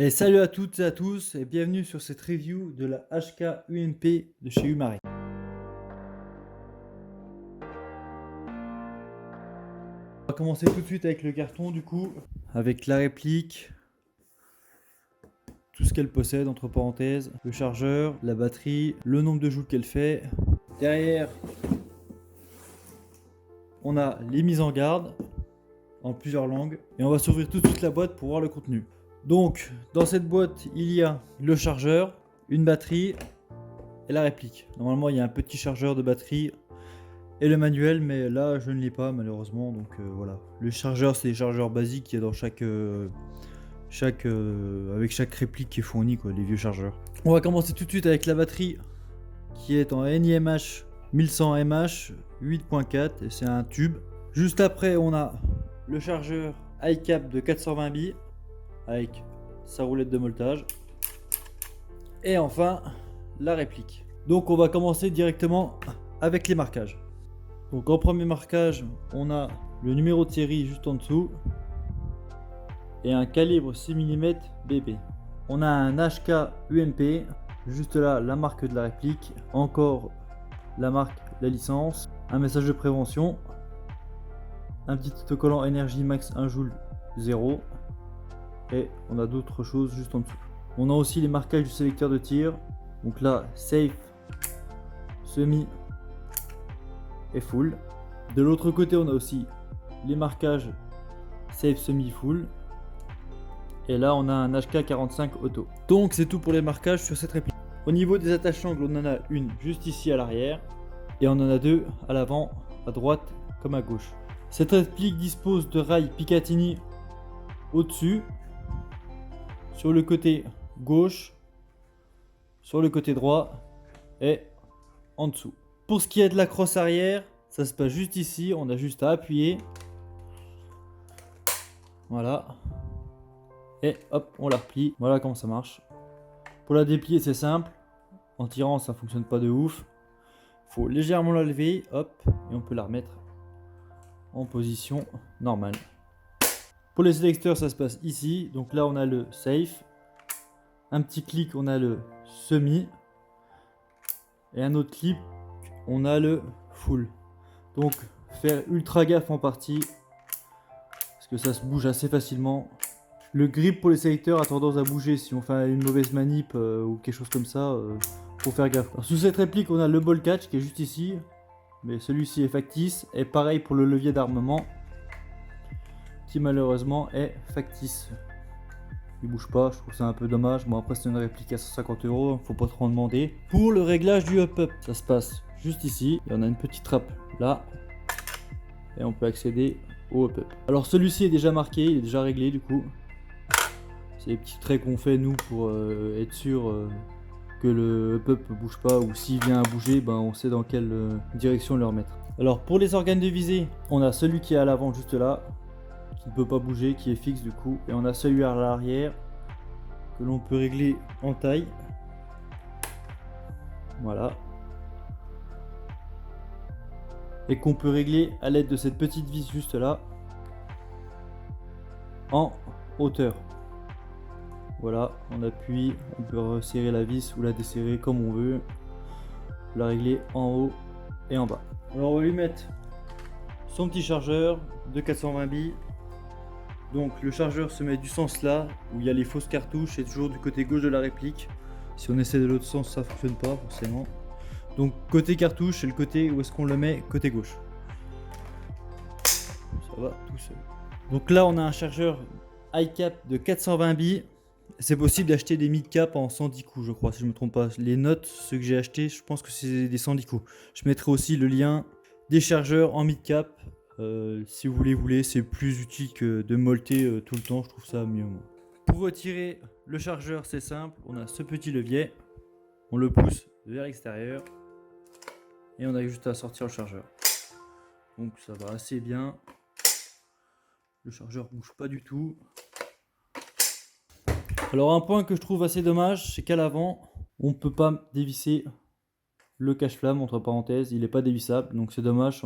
Et salut à toutes et à tous et bienvenue sur cette review de la HK UMP de chez Umari. On va commencer tout de suite avec le carton du coup, avec la réplique, tout ce qu'elle possède entre parenthèses, le chargeur, la batterie, le nombre de joules qu'elle fait. Derrière, on a les mises en garde en plusieurs langues et on va s'ouvrir tout de suite la boîte pour voir le contenu. Donc dans cette boîte il y a le chargeur, une batterie et la réplique. Normalement il y a un petit chargeur de batterie et le manuel, mais là je ne l'ai pas malheureusement, donc voilà. Le chargeur c'est les chargeurs basiques qu'il y a dans avec chaque réplique qui est fournie, quoi, les vieux chargeurs. On va commencer tout de suite avec la batterie qui est en NiMH 1100 mAh 8.4 et c'est un tube. Juste après on a le chargeur iCap de 420 billes avec sa roulette de molletage. Et enfin la réplique. Donc on va commencer directement avec les marquages. Donc en premier marquage on a le numéro de série juste en dessous et un calibre 6 mm BP. On a un HK UMP, juste là la marque de la réplique, encore la marque, la licence, un message de prévention, un petit autocollant énergie max 1 joule 0 et on a d'autres choses juste en dessous. On a aussi les marquages du sélecteur de tir, donc là safe, semi et full. De l'autre côté on a aussi les marquages safe, semi, full. Et là on a un HK45 auto. Donc c'est tout pour les marquages sur cette réplique. Au niveau des attaches angles, on en a une juste ici à l'arrière et on en a deux à l'avant, à droite comme à gauche. Cette réplique dispose de rails Picatinny au-dessus, sur le côté gauche, sur le côté droit et en dessous. Pour ce qui est de la crosse arrière, ça se passe juste ici, on a juste à appuyer. Voilà. Et hop, on la replie. Voilà comment ça marche. Pour la déplier, c'est simple. En tirant, ça fonctionne pas de ouf. Il faut légèrement la lever, hop, et on peut la remettre en position normale. Pour les sélecteurs, ça se passe ici. Donc là, on a le safe. Un petit clic, on a le semi. Et un autre clic, on a le full. Donc, faire ultra gaffe en partie. Parce que ça se bouge assez facilement. Le grip pour les sélecteurs a tendance à bouger si on fait une mauvaise manip ou quelque chose comme ça. Faut faire gaffe. Alors, sous cette réplique, on a le ball catch qui est juste ici. Mais celui-ci est factice. Et pareil pour le levier d'armement. Qui malheureusement est factice. Il bouge pas, je trouve ça un peu dommage. Bon, après c'est une réplique à 150 €, faut pas trop en demander. Pour le réglage du up-up, ça se passe juste ici. Et on a une petite trappe là. Et on peut accéder au up-up. Alors celui-ci est déjà marqué, il est déjà réglé du coup. C'est les petits traits qu'on fait nous pour être sûr que le up-up bouge pas. Ou s'il vient à bouger, ben, on sait dans quelle direction le remettre. Alors pour les organes de visée, on a celui qui est à l'avant juste là, qui ne peut pas bouger, qui est fixe du coup. Et on a celui à l'arrière que l'on peut régler en taille. Voilà. Et qu'on peut régler à l'aide de cette petite vis juste là en hauteur. Voilà, on appuie, on peut resserrer la vis ou la desserrer comme on veut. On peut la régler en haut et en bas. Alors on va lui mettre son petit chargeur de 420 billes. Donc le chargeur se met du sens là où il y a les fausses cartouches et toujours du côté gauche de la réplique. Si on essaie de l'autre sens, ça fonctionne pas forcément. Donc côté cartouche, c'est le côté où est-ce qu'on le met, côté gauche. Ça va tout seul. Donc là on a un chargeur iCap de 420 billes. C'est possible d'acheter des mid-cap en 110 coups, je crois, si je me trompe pas. Les notes, ceux que j'ai achetés, je pense que c'est des 110 coups. Je mettrai aussi le lien des chargeurs en mid-cap. Si vous voulez, c'est plus utile que de molleter tout le temps, je trouve ça mieux. Moi. Pour retirer le chargeur, c'est simple, on a ce petit levier, on le pousse vers l'extérieur et on a juste à sortir le chargeur. Donc ça va assez bien, le chargeur bouge pas du tout. Alors un point que je trouve assez dommage, c'est qu'à l'avant, on ne peut pas dévisser le cache-flamme, entre parenthèses, il n'est pas dévissable, donc c'est dommage.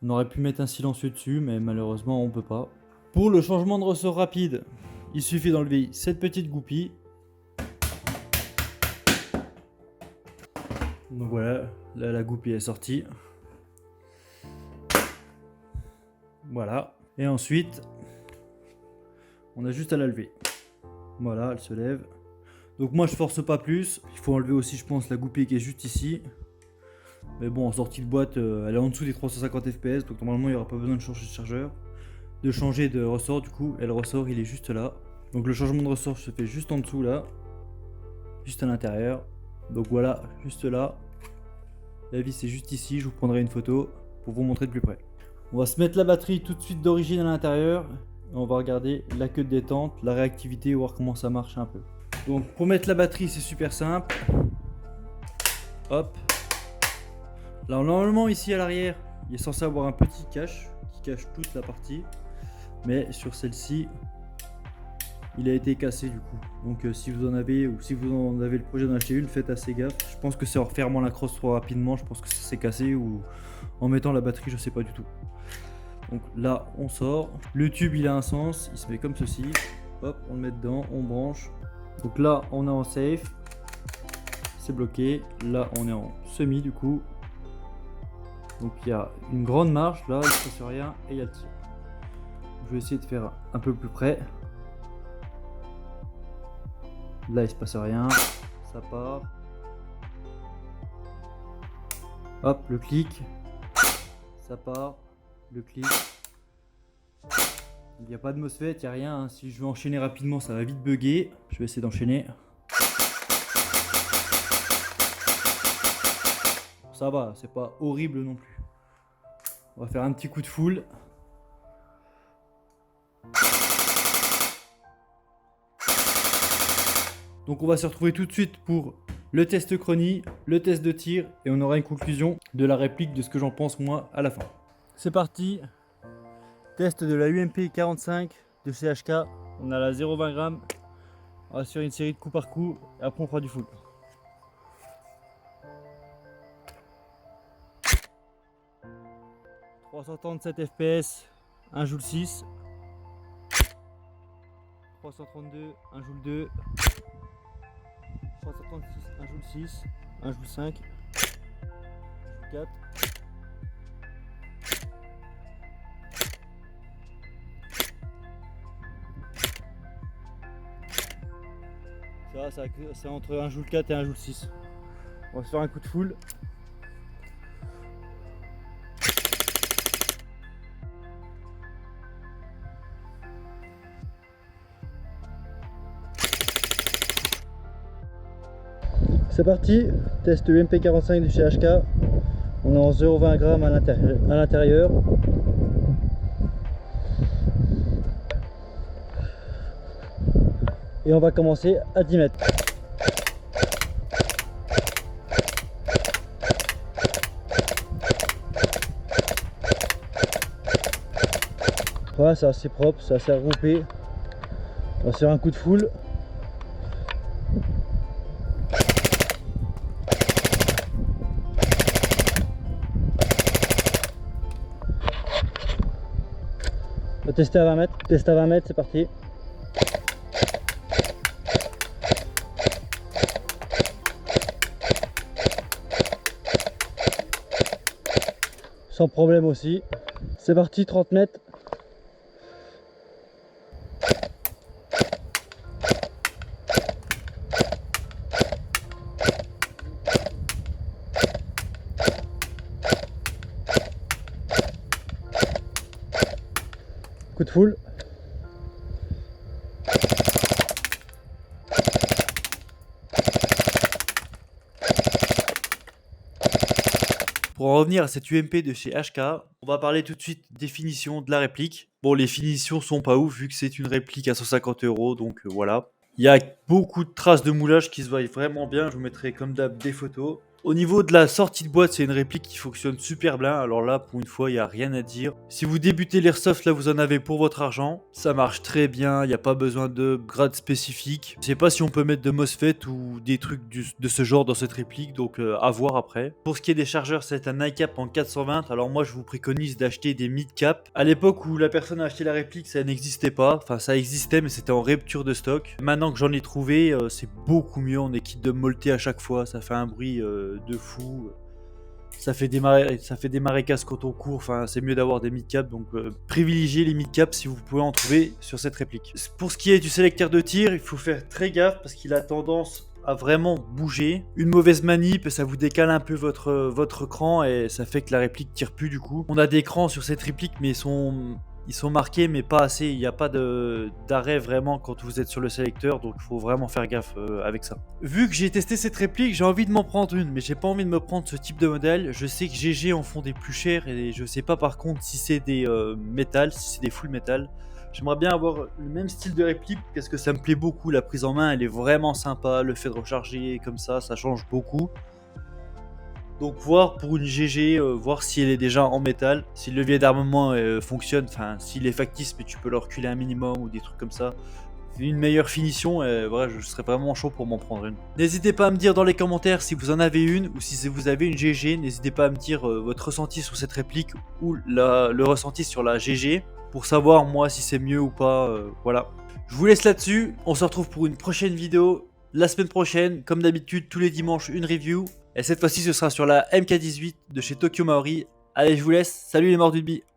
On aurait pu mettre un silencieux dessus, mais malheureusement on peut pas. Pour le changement de ressort rapide, il suffit d'enlever cette petite goupille. Donc voilà, là la goupille est sortie. Voilà. Et ensuite, on a juste à la lever. Voilà, elle se lève. Donc moi je force pas plus. Il faut enlever aussi, je pense, la goupille qui est juste ici. Mais bon, en sortie de boîte, elle est en dessous des 350 fps. Donc normalement il n'y aura pas besoin de changer de chargeur. De changer de ressort du coup. Et le ressort il est juste là. Donc le changement de ressort se fait juste en dessous là. Juste à l'intérieur. Donc voilà, juste là. La vis est juste ici. Je vous prendrai une photo pour vous montrer de plus près. On va se mettre la batterie tout de suite d'origine à l'intérieur. Et on va regarder la queue de détente, la réactivité, voir comment ça marche un peu. Donc pour mettre la batterie c'est super simple. Hop. Là normalement ici à l'arrière il est censé avoir un petit cache qui cache toute la partie. Mais sur celle-ci il a été cassé du coup. Donc si vous en avez ou si vous en avez le projet d'en acheter une, faites assez gaffe. Je pense que c'est en refermant la crosse trop rapidement, je pense que ça s'est cassé ou en mettant la batterie, je sais pas du tout. Donc là on sort. Le tube il a un sens, il se met comme ceci. Hop, on le met dedans, on branche. Donc là on est en safe, c'est bloqué. Là on est en semi du coup. Donc il y a une grande marge, là il ne se passe rien et il y a le tir. Je vais essayer de faire un peu plus près. Là il se passe rien, ça part. Hop, le clic, ça part, le clic. Il n'y a pas de MOSFET, il n'y a rien. Hein. Si je veux enchaîner rapidement, ça va vite bugger. Je vais essayer d'enchaîner. Ça va, c'est pas horrible non plus. On va faire un petit coup de full. Donc on va se retrouver tout de suite pour le test chronie, le test de tir et on aura une conclusion de la réplique de ce que j'en pense moi à la fin. C'est parti. Test de la UMP 45 de CHK. On a la 0,20 g. On va faire une série de coup par coup et après on fera du full. « 337 fps, 1 joule 6. 332, 1 joule 2. 336, 1 joule 6. 1 joule 5. 1 joule 4. Ça c'est entre 1 joule 4 et 1 joule 6. On va se faire un coup de full. C'est parti, test UMP 45 du CHK. On est en 0,20 g à l'intérieur. Et on va commencer à 10 mètres. Voilà, c'est assez propre, c'est assez regroupé. On va faire un coup de full. On va tester à 20 mètres. Test à 20 mètres, c'est parti. Sans problème aussi. C'est parti, 30 mètres. Coup de full. Pour en revenir à cette UMP de chez HK, on va parler tout de suite des finitions de la réplique. Bon, les finitions sont pas ouf vu que c'est une réplique à 150 €, donc voilà. Il y a beaucoup de traces de moulage qui se voient vraiment bien, je vous mettrai comme d'hab des photos. Au niveau de la sortie de boîte, c'est une réplique qui fonctionne super bien. Alors là, pour une fois, il n'y a rien à dire. Si vous débutez l'airsoft, là, vous en avez pour votre argent. Ça marche très bien. Il n'y a pas besoin de grade spécifique. Je sais pas si on peut mettre de MOSFET ou des trucs de ce genre dans cette réplique. Donc, à voir après. Pour ce qui est des chargeurs, c'est un iCap en 420. Alors moi, je vous préconise d'acheter des mid-cap. À l'époque où la personne a acheté la réplique, ça n'existait pas. Enfin, ça existait, mais c'était en rupture de stock. Maintenant que j'en ai trouvé, c'est beaucoup mieux. On est quitte de molter à chaque fois. Ça fait un bruit de fou. Ça fait démarrer casse quand on court. Enfin, c'est mieux d'avoir des mid-cap. Donc, privilégiez les mid-cap si vous pouvez en trouver sur cette réplique. Pour ce qui est du sélecteur de tir, il faut faire très gaffe parce qu'il a tendance à vraiment bouger. Une mauvaise manip, ça vous décale un peu votre cran et ça fait que la réplique tire plus du coup. On a des crans sur cette réplique, mais ils sont marqués, mais pas assez. Il n'y a pas d'arrêt vraiment quand vous êtes sur le sélecteur, donc il faut vraiment faire gaffe avec ça. Vu que j'ai testé cette réplique, j'ai envie de m'en prendre une, mais j'ai pas envie de me prendre ce type de modèle. Je sais que GG en font des plus chers et je sais pas par contre si c'est des métal, si c'est des full métal. J'aimerais bien avoir le même style de réplique parce que ça me plaît beaucoup. La prise en main, elle est vraiment sympa. Le fait de recharger comme ça change beaucoup. Donc voir pour une GG, voir si elle est déjà en métal, si le levier d'armement fonctionne, enfin s'il est factice mais tu peux le reculer un minimum ou des trucs comme ça. Une meilleure finition, voilà, je serais vraiment chaud pour m'en prendre une. N'hésitez pas à me dire dans les commentaires si vous en avez une ou si vous avez une GG. N'hésitez pas à me dire votre ressenti sur cette réplique ou le ressenti sur la GG pour savoir moi si c'est mieux ou pas. Voilà. Je vous laisse là-dessus. On se retrouve pour une prochaine vidéo la semaine prochaine. Comme d'habitude, tous les dimanches, une review. Et cette fois-ci, ce sera sur la MK18 de chez Tokyo Maori. Allez, je vous laisse. Salut les morts du bi.